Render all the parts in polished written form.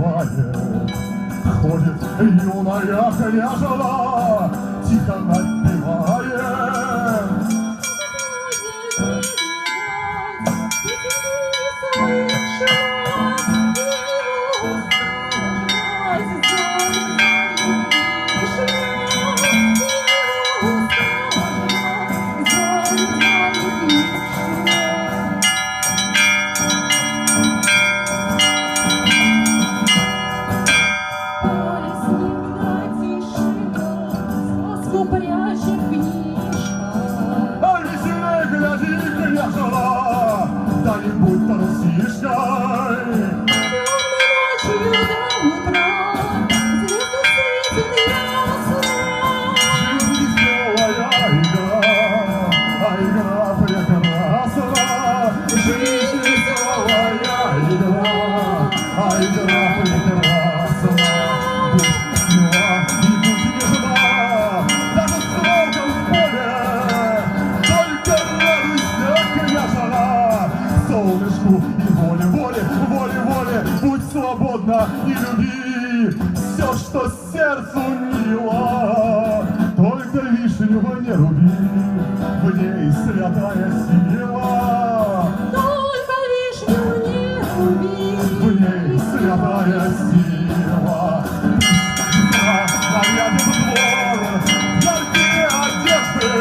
напевает. Ходит юная княжна, тихо напевает. Да не будь трусишкой. Темной ночью до утра звезды светят ясно. Жизнь веселая игра, а игра прекрасна. Жизнь веселая игра, а игра прекрасна. Будь смела и будь нежна, даже с волком в поле. Только радуйся, княжна, солнышку и воле, воле, воле, воле. Будь свободна и люби все, что сердцу мило. Только вишню не руби, в ней святая сила. Только вишню не руби, в ней святая сила. Нарядит двор, яркие одежды,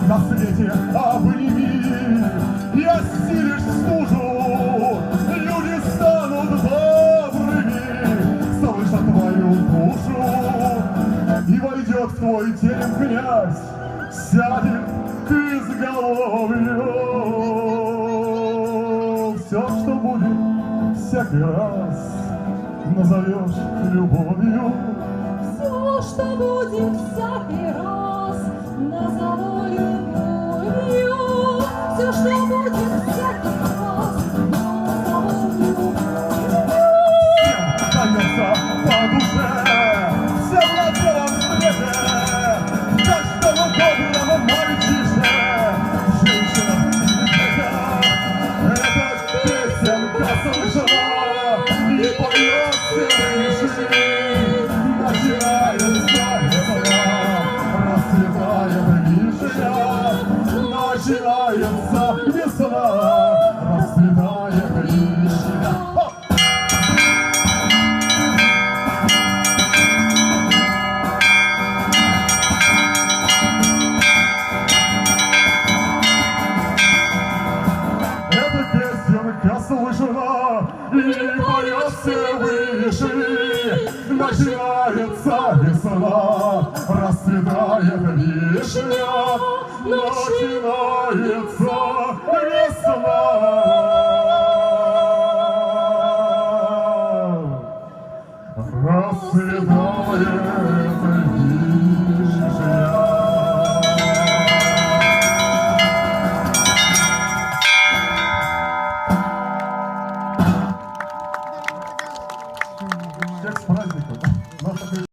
на свете обними и осилишь стужу. Люди станут добрыми, слышат твою душу. И войдет в твой терем князь, сядет к изголовью. Все, что будет, всякий раз назовешь любовью. Все, что будет, всякий раз назову любовью. Все, что будет, всякий раз назову любовью. Всем дается по душе, всем на целом свете, каждому доброму мальчише, женщинам и детям. Эта песенка слышала и поет все выше. Начинается весна, расцветает вишня. Начинается весна, расцветает вишня. Эта песенка слышала и поет все выше. Начинается весна, расцветает вишня. Начинается